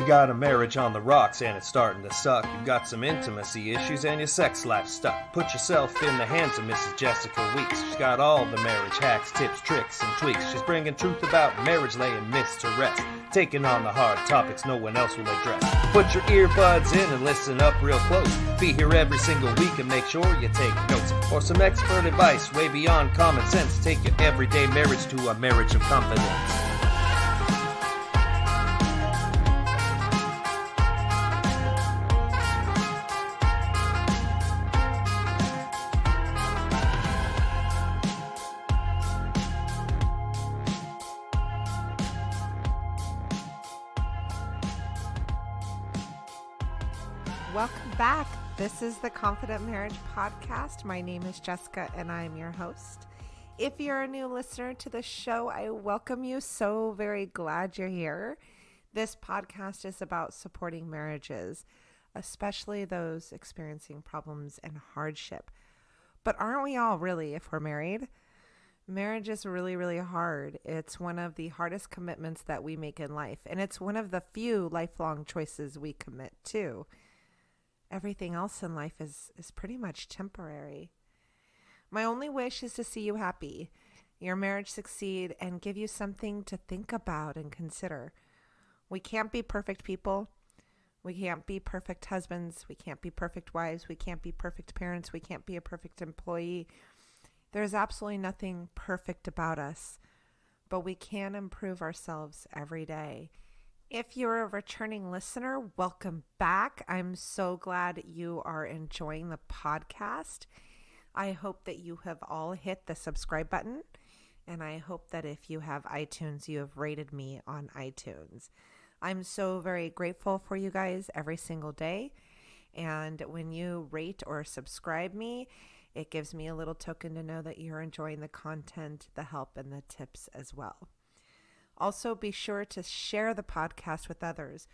You got a marriage on the rocks and it's starting to suck. You've got some intimacy issues and your sex life's stuck. Put yourself in the hands of Mrs. Jessica Weeks. She's got all the marriage hacks, tips, tricks, and tweaks. She's bringing truth about marriage, laying myths to rest. Taking on the hard topics no one else will address. Put your earbuds in and listen up real close. Be here every single week and make sure you take notes. For some expert advice way beyond common sense. Take your everyday marriage to a marriage of confidence. Welcome back. This is the Confident Marriage Podcast. My name is Jessica and I'm your host. If you're a new listener to the show, I welcome you. So very glad you're here. This podcast is about supporting marriages, especially those experiencing problems and hardship. But aren't we all really if we're married? Marriage is really, really hard. It's one of the hardest commitments that we make in life, and it's one of the few lifelong choices we commit to. Everything else in life is pretty much temporary. My only wish is to see you happy, your marriage succeed, and give you something to think about and consider. We can't be perfect people. We can't be perfect husbands. We can't be perfect wives. We can't be perfect parents. We can't be a perfect employee. There's absolutely nothing perfect about us, but we can improve ourselves every day. If you're a returning listener, welcome back. I'm so glad you are enjoying the podcast. I hope that you have all hit the subscribe button, and I hope that if you have iTunes, you have rated me on iTunes. I'm so very grateful for you guys every single day, and when you rate or subscribe me, it gives me a little token to know that you're enjoying the content, the help, and the tips as well. Also, be sure to share the podcast with others.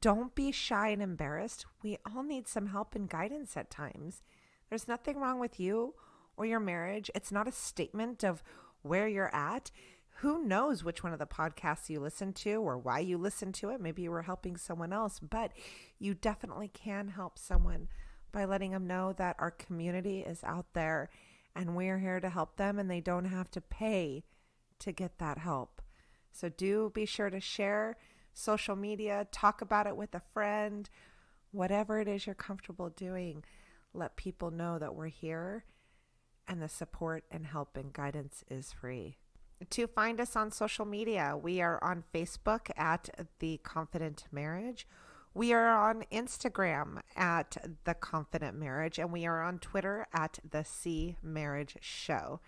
Don't be shy and embarrassed. We all need some help and guidance at times. There's nothing wrong with you or your marriage. It's not a statement of where you're at. Who knows which one of the podcasts you listen to or why you listen to it? Maybe you were helping someone else, but you definitely can help someone by letting them know that our community is out there and we're here to help them and they don't have to pay to get that help. So do be sure to share social media, talk about it with a friend, whatever it is you're comfortable doing. Let people know that we're here and the support and help and guidance is free. To find us on social media, we are on Facebook at The Confident Marriage. We are on Instagram at The Confident Marriage, and we are on Twitter at The C Marriage Show.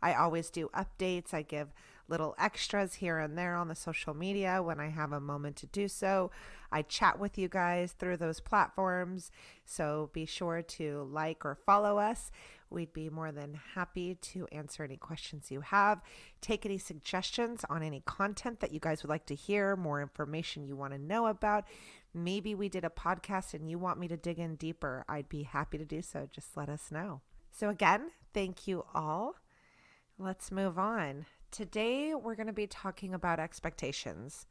I always do updates. I give little extras here and there on the social media when I have a moment to do so. I chat with you guys through those platforms, so be sure to like or follow us. We'd be more than happy to answer any questions you have, take any suggestions on any content that you guys would like to hear, more information you want to know about. Maybe we did a podcast and you want me to dig in deeper. I'd be happy to do so. Just let us know. So again, thank you all. Let's move on. Today, we're going to be talking about expectations.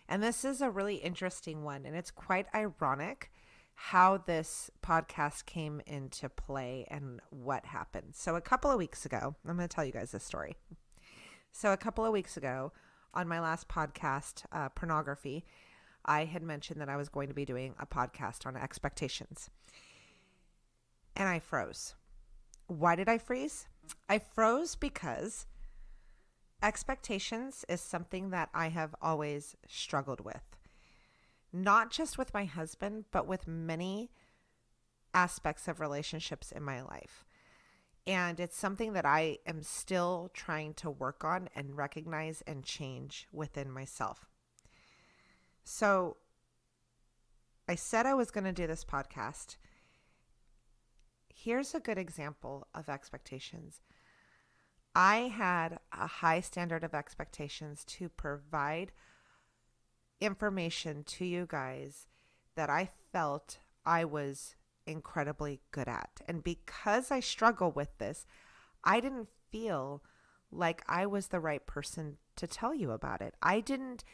And this is a really interesting one, and it's quite ironic how this podcast came into play and what happened. So a couple of weeks ago, I'm going to tell you guys this story. So a couple of weeks ago, on my last podcast, Pornography, I had mentioned that I was going to be doing a podcast on expectations. And I froze. Why did I freeze? I froze because expectations is something that I have always struggled with. Not just with my husband, but with many aspects of relationships in my life. And it's something that I am still trying to work on and recognize and change within myself. So I said I was going to do this podcast. Here's a good example of expectations. I had a high standard of expectations to provide information to you guys that I felt I was incredibly good at. And because I struggle with this, I didn't feel like I was the right person to tell you about it. I didn't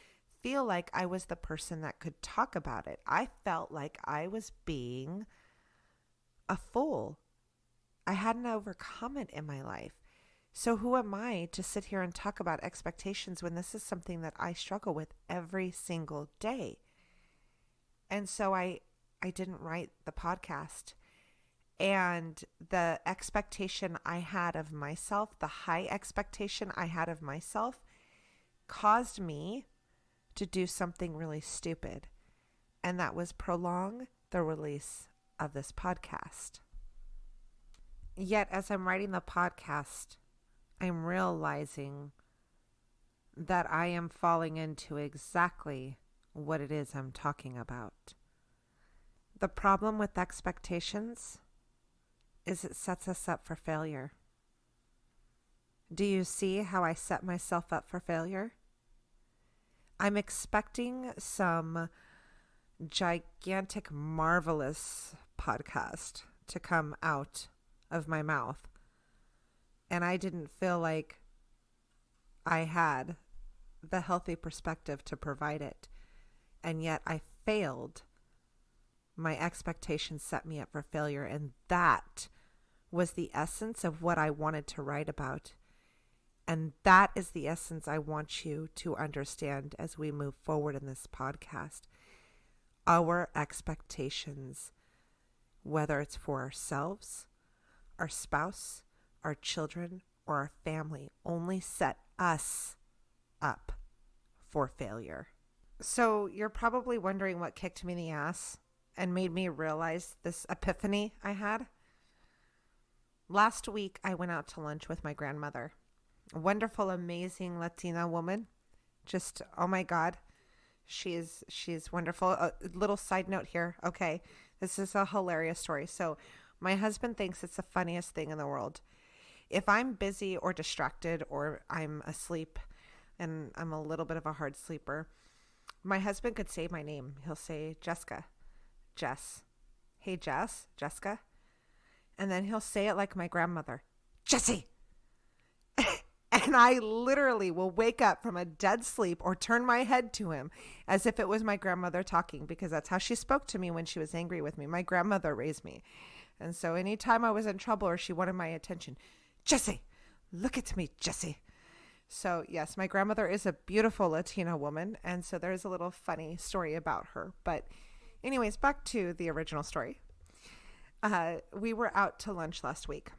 feel like I was the person that could talk about it. I felt like I was being a fool. I hadn't overcome it in my life. So who am I to sit here and talk about expectations when this is something that I struggle with every single day? And so I didn't write the podcast. And the expectation I had of myself, the high expectation I had of myself, caused me to do something really stupid. And that was prolong the release of this podcast. Yet as I'm writing the podcast, I'm realizing that I am falling into exactly what it is I'm talking about. The problem with expectations is it sets us up for failure. Do you see how I set myself up for failure? I'm expecting some gigantic, marvelous podcast to come out of my mouth. And I didn't feel like I had the healthy perspective to provide it. And yet I failed. My expectations set me up for failure. And that was the essence of what I wanted to write about. And that is the essence I want you to understand as we move forward in this podcast. Our expectations, whether it's for ourselves, our spouse, our children, or our family, only set us up for failure. So you're probably wondering what kicked me in the ass and made me realize this epiphany I had. Last week, I went out to lunch with my grandmother. A wonderful, amazing Latina woman. Just, oh my God. She's wonderful. A little side note here. Okay. This is a hilarious story. So my husband thinks it's the funniest thing in the world. If I'm busy or distracted or I'm asleep, and I'm a little bit of a hard sleeper, my husband could say my name. He'll say, Jessica, Jess. Hey, Jess, Jessica. And then he'll say it like my grandmother, Jessie. And I literally will wake up from a dead sleep or turn my head to him as if it was my grandmother talking, because that's how she spoke to me when she was angry with me. My grandmother raised me. And so anytime I was in trouble or she wanted my attention, Jessie, look at me, Jessie. So yes, my grandmother is a beautiful Latina woman. And so there's a little funny story about her. But anyways, back to the original story. We were out to lunch last week.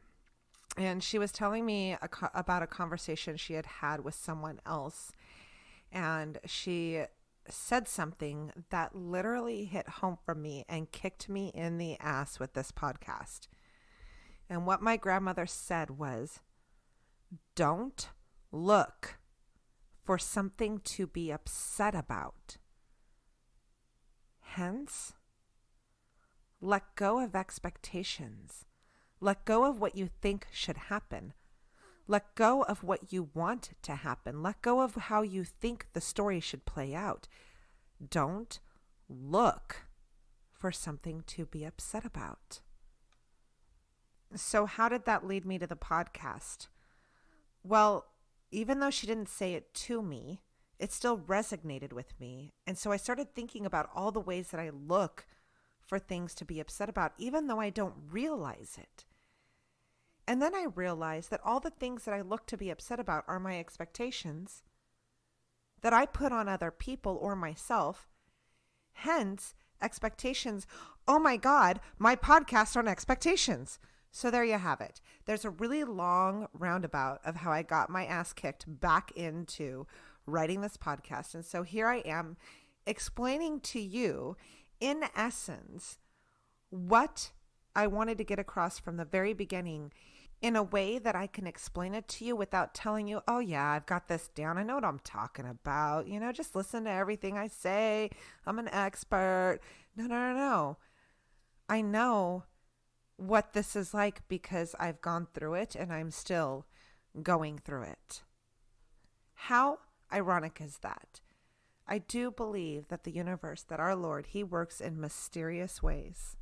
And she was telling me about a conversation she had had with someone else. And she said something that literally hit home for me and kicked me in the ass with this podcast. And what my grandmother said was, don't look for something to be upset about. Hence, let go of expectations. Let go of what you think should happen. Let go of what you want to happen. Let go of how you think the story should play out. Don't look for something to be upset about. So how did that lead me to the podcast? Well, even though she didn't say it to me, it still resonated with me. And so I started thinking about all the ways that I look for things to be upset about, even though I don't realize it. And then I realized that all the things that I look to be upset about are my expectations that I put on other people or myself. Hence, expectations. Oh my God, my podcast on expectations. So there you have it. There's a really long roundabout of how I got my ass kicked back into writing this podcast. And so here I am explaining to you, in essence, what I wanted to get across from the very beginning in a way that I can explain it to you without telling you, oh yeah, I've got this down. I know what I'm talking about. You know, just listen to everything I say. I'm an expert. No. I know what this is like because I've gone through it and I'm still going through it. How ironic is that? I do believe that the universe, that our Lord, He works in mysterious ways.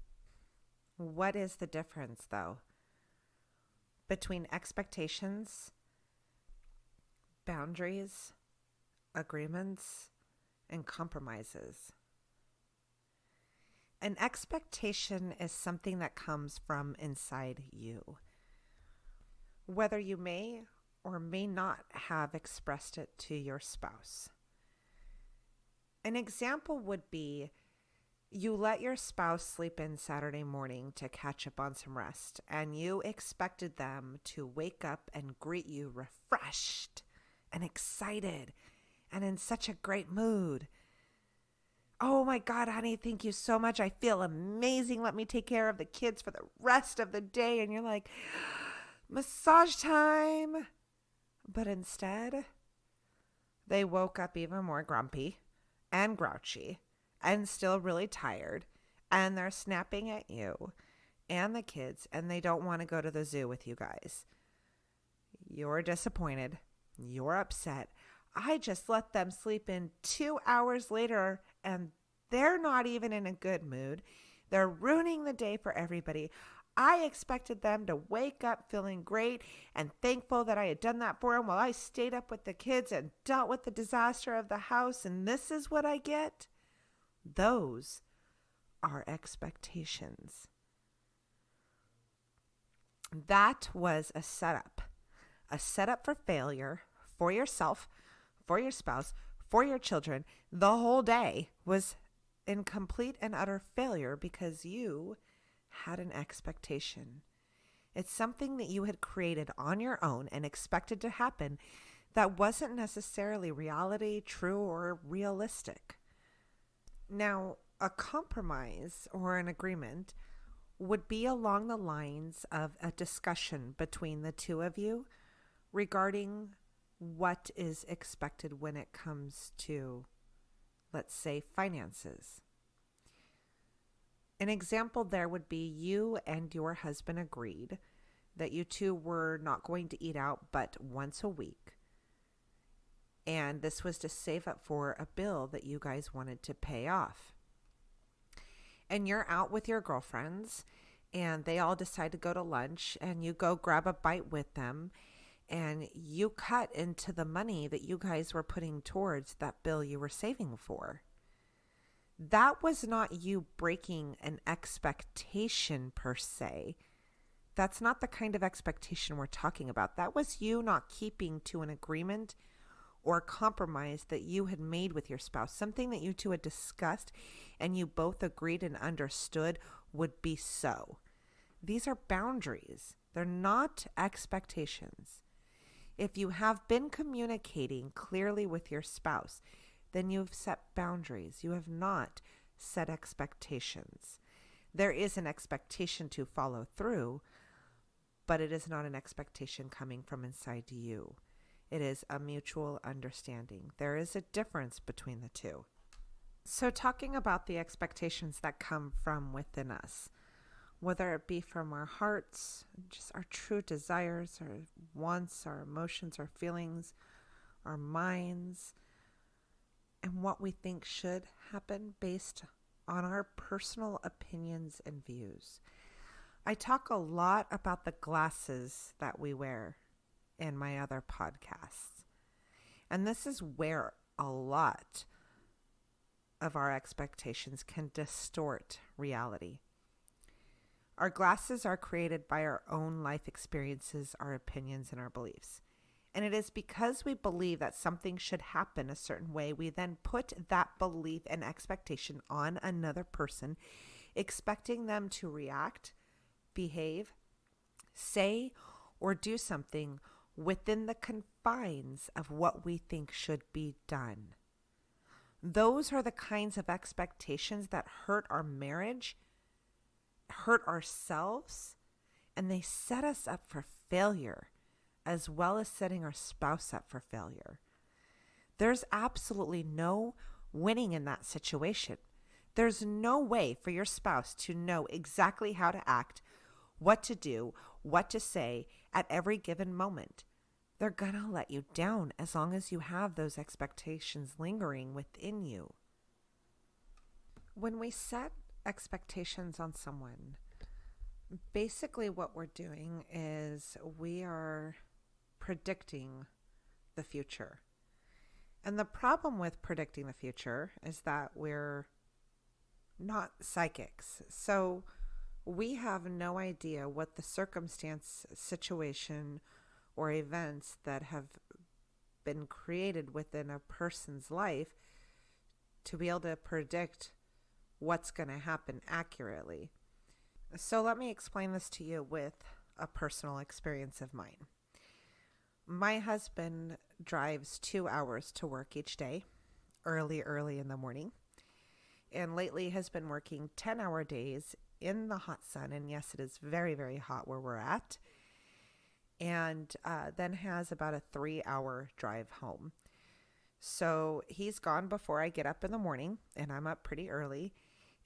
What is the difference, though, between expectations, boundaries, agreements, and compromises. An expectation is something that comes from inside you. Whether you may or may not have expressed it to your spouse. An example would be you let your spouse sleep in Saturday morning to catch up on some rest, and you expected them to wake up and greet you refreshed and excited and in such a great mood. Oh my God, honey, thank you so much. I feel amazing. Let me take care of the kids for the rest of the day. And you're like, massage time. But instead, they woke up even more grumpy and grouchy and still really tired. And they're snapping at you and the kids, and they don't want to go to the zoo with you guys. You're disappointed. You're upset. I just let them sleep in 2 hours later, and they're not even in a good mood. They're ruining the day for everybody. I expected them to wake up feeling great and thankful that I had done that for them while I stayed up with the kids and dealt with the disaster of the house, and this is what I get? Those are expectations. That was a setup for failure for yourself, for your spouse, for your children. The whole day was in complete and utter failure because you had an expectation. It's something that you had created on your own and expected to happen that wasn't necessarily reality, true, or realistic. Now, a compromise or an agreement would be along the lines of a discussion between the two of you regarding what is expected when it comes to, let's say, finances. An example there would be you and your husband agreed that you two were not going to eat out but once a week. And this was to save up for a bill that you guys wanted to pay off. And you're out with your girlfriends and they all decide to go to lunch, and you go grab a bite with them, and you cut into the money that you guys were putting towards that bill you were saving for. That was not you breaking an expectation per se. That's not the kind of expectation we're talking about. That was you not keeping to an agreement or compromise that you had made with your spouse, something that you two had discussed and you both agreed and understood would be so. These are boundaries. They're not expectations. If you have been communicating clearly with your spouse, then you've set boundaries. You have not set expectations. There is an expectation to follow through, but it is not an expectation coming from inside you. It is a mutual understanding. There is a difference between the two. So talking about the expectations that come from within us, whether it be from our hearts, just our true desires, our wants, our emotions, our feelings, our minds, and what we think should happen based on our personal opinions and views. I talk a lot about the glasses that we wear in my other podcasts. And this is where a lot of our expectations can distort reality. Our glasses are created by our own life experiences, our opinions, and our beliefs. And it is because we believe that something should happen a certain way, we then put that belief and expectation on another person, expecting them to react, behave, say, or do something within the confines of what we think should be done. Those are the kinds of expectations that hurt our marriage, hurt ourselves, and they set us up for failure, as well as setting our spouse up for failure. There's absolutely no winning in that situation. There's no way for your spouse to know exactly how to act, what to do, what to say at every given moment. They're going to let you down as long as you have those expectations lingering within you. When we set expectations on someone, basically what we're doing is we are predicting the future. And the problem with predicting the future is that we're not psychics. So we have no idea what the circumstance, situation, or events that have been created within a person's life to be able to predict what's going to happen accurately. So let me explain this to you with a personal experience of mine. My husband drives 2 hours to work each day, early in the morning, and lately has been working 10-hour days in the hot sun. And yes, it is very, very hot where we're at. And then has about a 3-hour drive home. So he's gone before I get up in the morning, and I'm up pretty early.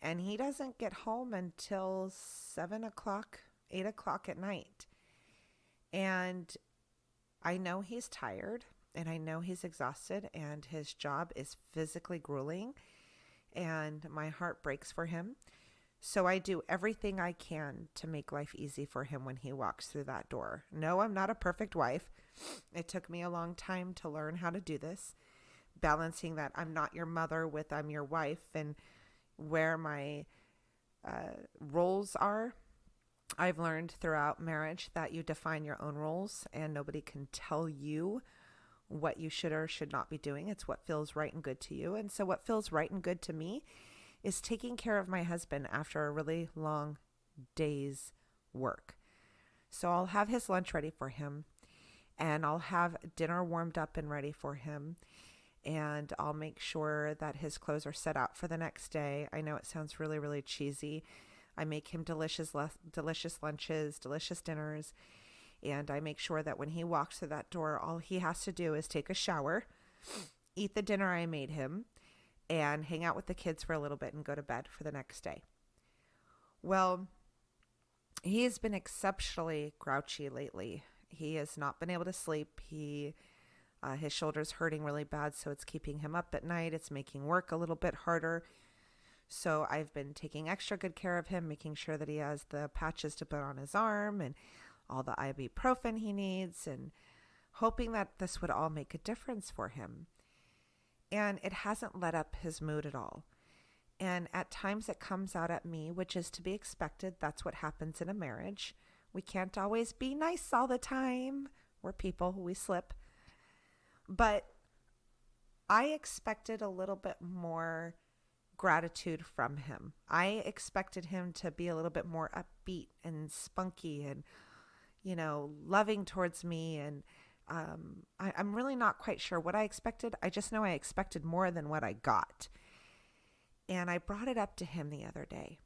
And he doesn't get home until 7 o'clock, 8 o'clock at night. And I know he's tired, and I know he's exhausted, and his job is physically grueling, and my heart breaks for him. So I do everything I can to make life easy for him when he walks through that door. No, I'm not a perfect wife. It took me a long time to learn how to do this, balancing that I'm not your mother with I'm your wife, and where my roles are. I've learned throughout marriage that you define your own roles, and nobody can tell you what you should or should not be doing. It's what feels right and good to you. And so what feels right and good to me is taking care of my husband after a really long day's work. So I'll have his lunch ready for him, and I'll have dinner warmed up and ready for him, and I'll make sure that his clothes are set out for the next day. I know it sounds really, really cheesy. I make him delicious lunches, delicious dinners, and I make sure that when he walks through that door, all he has to do is take a shower, eat the dinner I made him, and hang out with the kids for a little bit and go to bed for the next day. Well, he has been exceptionally grouchy lately. He has not been able to sleep. His shoulder's hurting really bad, so it's keeping him up at night. It's making work a little bit harder. So I've been taking extra good care of him, making sure that he has the patches to put on his arm and all the ibuprofen he needs, and hoping that this would all make a difference for him. And it hasn't let up his mood at all. And at times it comes out at me, which is to be expected. That's what happens in a marriage. We can't always be nice all the time. We're people, we slip. But I expected a little bit more gratitude from him. I expected him to be a little bit more upbeat and spunky and, loving towards me. And I'm really not quite sure what I expected. I just know I expected more than what I got. And I brought it up to him the other day.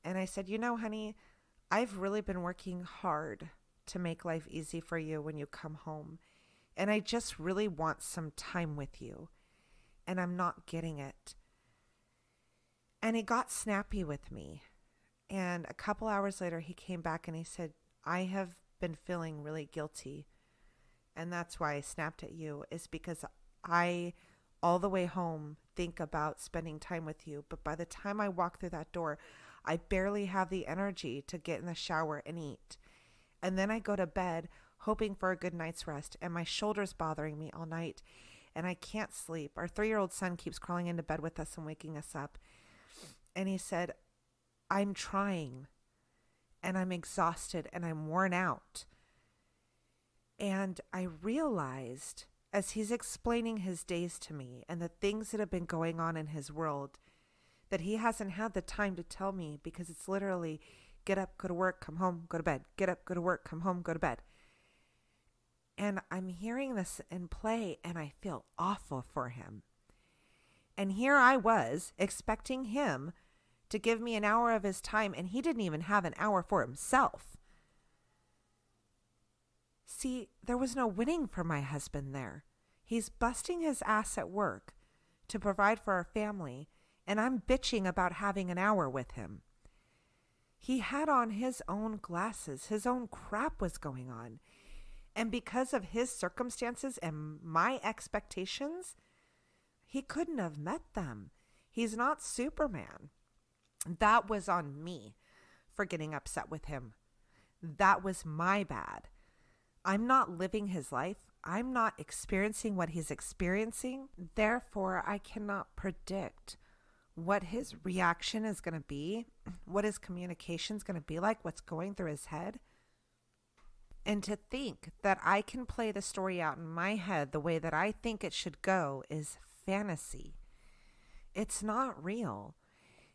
And I said, honey, I've really been working hard to make life easy for you when you come home. And I just really want some time with you. And I'm not getting it. And he got snappy with me. And a couple hours later, he came back and he said, I have been feeling really guilty. And that's why I snapped at you, is because I, all the way home, think about spending time with you. But by the time I walk through that door, I barely have the energy to get in the shower and eat. And then I go to bed hoping for a good night's rest. And my shoulder's bothering me all night. And I can't sleep. Our 3-year-old son keeps crawling into bed with us and waking us up. And he said, I'm trying. And I'm exhausted and I'm worn out. And I realized, as he's explaining his days to me and the things that have been going on in his world, that he hasn't had the time to tell me, because it's literally get up, go to work, come home, go to bed. Get up, go to work, come home, go to bed. And I'm hearing this in play and I feel awful for him. And here I was expecting him to give me an hour of his time, and he didn't even have an hour for himself. See, there was no winning for my husband there. He's busting his ass at work to provide for our family, and I'm bitching about having an hour with him. He had on his own glasses. His own crap was going on. And because of his circumstances and my expectations, he couldn't have met them. He's not Superman. That was on me for getting upset with him. That was my bad. I'm not living his life. I'm not experiencing what he's experiencing. Therefore, I cannot predict what his reaction is going to be, what his communication is going to be like, what's going through his head. And to think that I can play the story out in my head the way that I think it should go is fantasy. It's not real.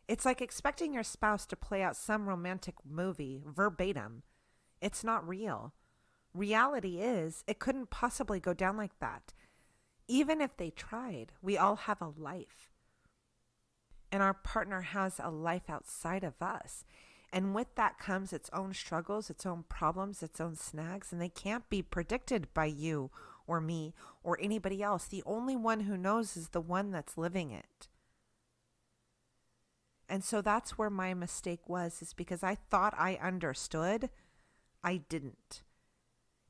It's like expecting your spouse to play out some romantic movie verbatim. It's not real. Reality is, it couldn't possibly go down like that. Even if they tried, we all have a life. And our partner has a life outside of us. And with that comes its own struggles, its own problems, its own snags, and they can't be predicted by you or me or anybody else. The only one who knows is the one that's living it. And so that's where my mistake was, is because I thought I understood. I didn't.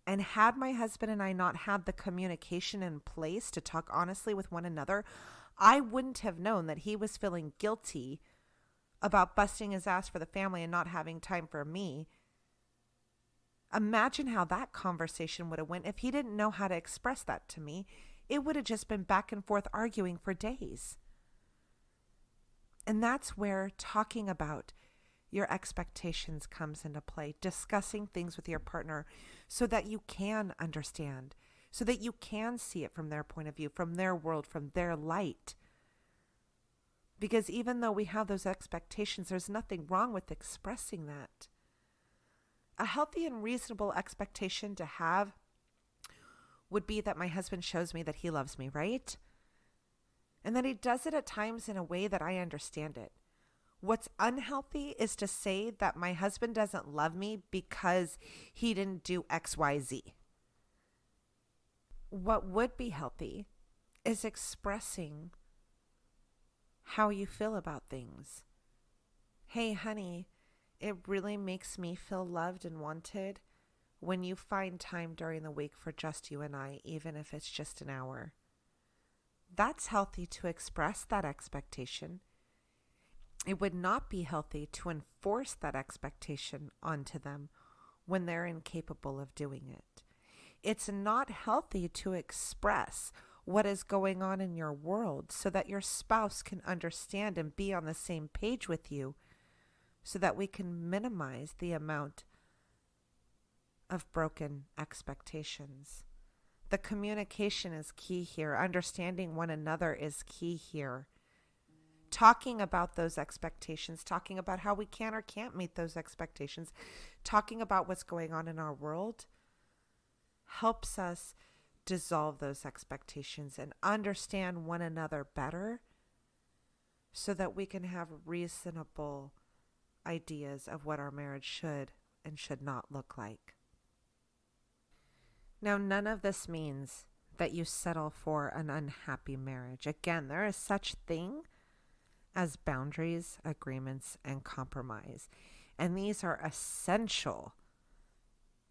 And had my husband and I not had the communication in place to talk honestly with one another, I wouldn't have known that he was feeling guilty about busting his ass for the family and not having time for me. Imagine how that conversation would have went if he didn't know how to express that to me. It would have just been back and forth arguing for days. And that's where talking about your expectations comes into play, discussing things with your partner so that you can understand, so that you can see it from their point of view, from their world, from their light. Because even though we have those expectations, there's nothing wrong with expressing that. A healthy and reasonable expectation to have would be that my husband shows me that he loves me, right? And that he does it at times in a way that I understand it. What's unhealthy is to say that my husband doesn't love me because he didn't do X, Y, Z. What would be healthy is expressing how you feel about things. Hey, honey, it really makes me feel loved and wanted when you find time during the week for just you and I, even if it's just an hour. That's healthy to express that expectation. It would not be healthy to enforce that expectation onto them when they're incapable of doing it. It's not healthy to express what is going on in your world so that your spouse can understand and be on the same page with you, so that we can minimize the amount of broken expectations. The communication is key here. Understanding one another is key here. Talking about those expectations, talking about how we can or can't meet those expectations, talking about what's going on in our world helps us dissolve those expectations and understand one another better so that we can have reasonable ideas of what our marriage should and should not look like. Now, none of this means that you settle for an unhappy marriage. Again, there is such thing as boundaries, agreements, and compromise. And these are essential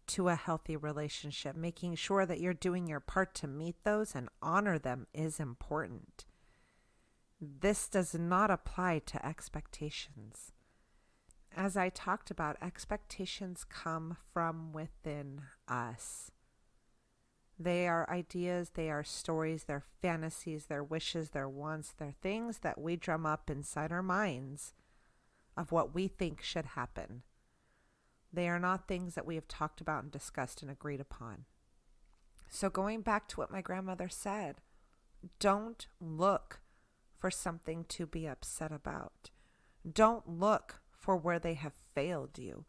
to a healthy relationship. Making sure that you're doing your part to meet those and honor them is important. This does not apply to expectations. As I talked about, expectations come from within us. They are ideas, they are stories, they're fantasies, they're wishes, they're wants, they're things that we drum up inside our minds of what we think should happen. They are not things that we have talked about and discussed and agreed upon. So going back to what my grandmother said, don't look for something to be upset about. Don't look for where they have failed you.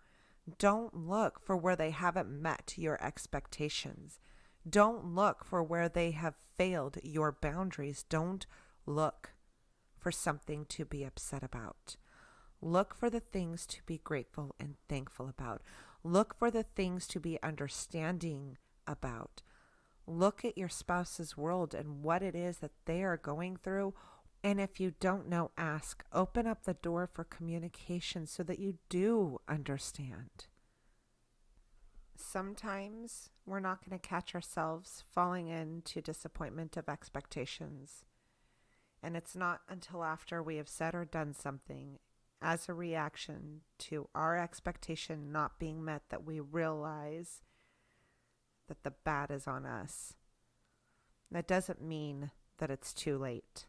Don't look for where they haven't met your expectations. Don't look for where they have failed your boundaries. Don't look for something to be upset about. Look for the things to be grateful and thankful about. Look for the things to be understanding about. Look at your spouse's world and what it is that they are going through. And if you don't know, ask. Open up the door for communication so that you do understand. Sometimes we're not going to catch ourselves falling into disappointment of expectations. And it's not until after we have said or done something as a reaction to our expectation not being met that we realize that the bad is on us. That doesn't mean that it's too late.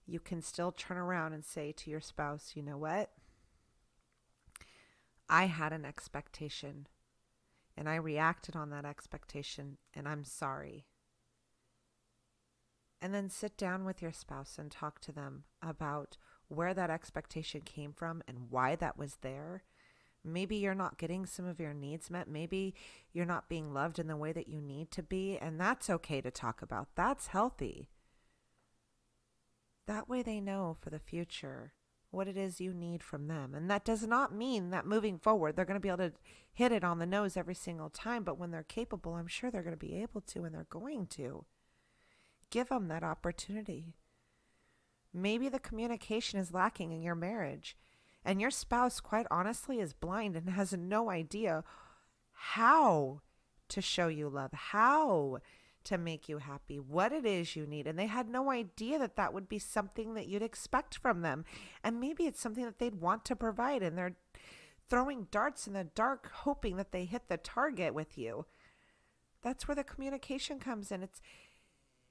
You can still turn around and say to your spouse, you know what? I had an expectation and I reacted on that expectation and I'm sorry. And then sit down with your spouse and talk to them about where that expectation came from and why that was there. Maybe you're not getting some of your needs met. Maybe you're not being loved in the way that you need to be. And that's okay to talk about. That's healthy. That way they know for the future what it is you need from them. And that does not mean that moving forward, they're going to be able to hit it on the nose every single time. But when they're capable, I'm sure they're going to be able to, and they're going to. Give them that opportunity. Maybe the communication is lacking in your marriage. And your spouse, quite honestly, is blind and has no idea how to show you love, how to make you happy, what it is you need. And they had no idea that that would be something that you'd expect from them. And maybe it's something that they'd want to provide. And they're throwing darts in the dark, hoping that they hit the target with you. That's where the communication comes in.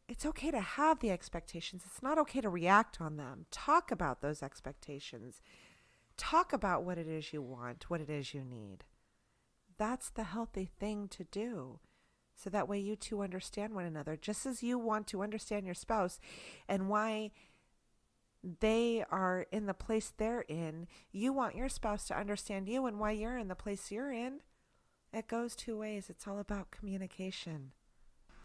It's okay to have the expectations. It's not okay to react on them. Talk about those expectations. Talk about what it is you want, what it is you need. That's the healthy thing to do. So that way you two understand one another, just as you want to understand your spouse and why they are in the place they're in. You want your spouse to understand you and why you're in the place you're in. It goes two ways. It's all about communication.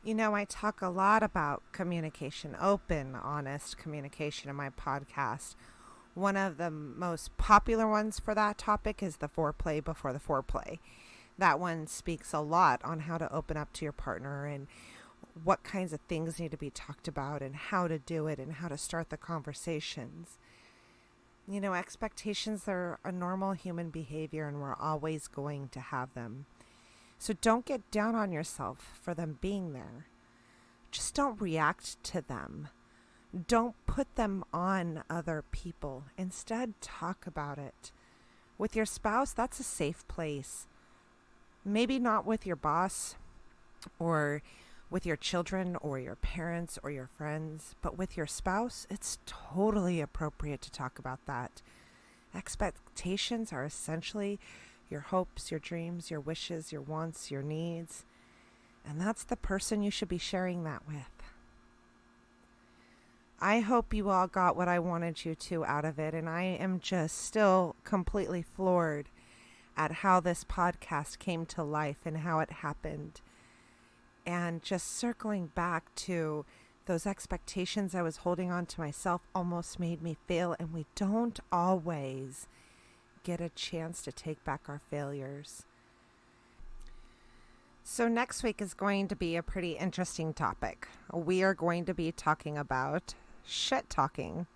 You know, I talk a lot about communication, open, honest communication in my podcast. One of the most popular ones for that topic is the foreplay before the foreplay. That one speaks a lot on how to open up to your partner and what kinds of things need to be talked about and how to do it and how to start the conversations. You know, expectations are a normal human behavior and we're always going to have them. So don't get down on yourself for them being there. Just don't react to them. Don't put them on other people. Instead, talk about it. With your spouse, that's a safe place. Maybe not with your boss or with your children or your parents or your friends, but with your spouse, it's totally appropriate to talk about that. Expectations are essentially your hopes, your dreams, your wishes, your wants, your needs. And that's the person you should be sharing that with. I hope you all got what I wanted you to out of it, and I am just still completely floored at how this podcast came to life and how it happened. And just circling back to those expectations I was holding on to myself almost made me fail, and we don't always get a chance to take back our failures. So next week is going to be a pretty interesting topic. We are going to be talking about shit talking.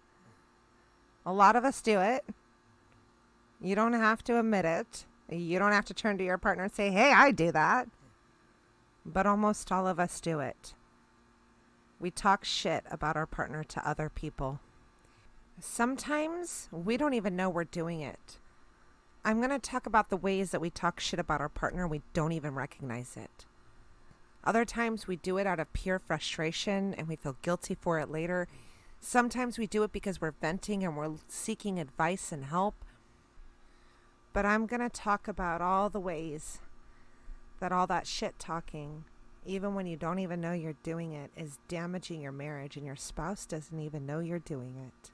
A lot of us do it. You don't have to admit it. You don't have to turn to your partner and say, hey, I do that. But almost all of us do it. We talk shit about our partner to other people. Sometimes we don't even know we're doing it. I'm going to talk about the ways that we talk shit about our partner and we don't even recognize it. Other times we do it out of pure frustration and we feel guilty for it later. Sometimes we do it because we're venting and we're seeking advice and help. But I'm going to talk about all the ways that all that shit talking, even when you don't even know you're doing it, is damaging your marriage and your spouse doesn't even know you're doing it.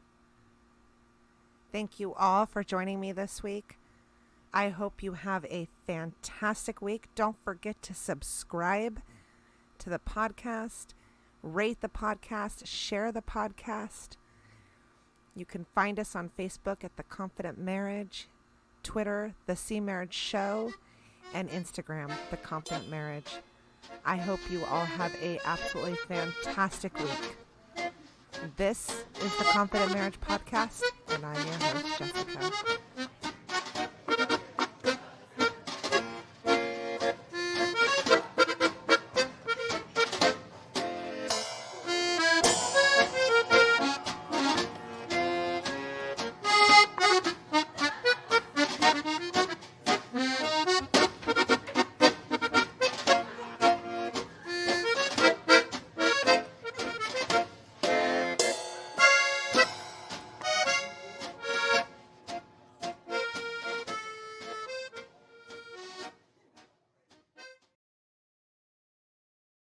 Thank you all for joining me this week. I hope you have a fantastic week. Don't forget to subscribe to the podcast, rate the podcast, share the podcast. You can find us on Facebook at The Confident Marriage, Twitter, The C Marriage Show, and Instagram, The Confident Marriage. I hope you all have a absolutely fantastic week. This is The Confident Marriage Podcast, and I'm your host, Jessica.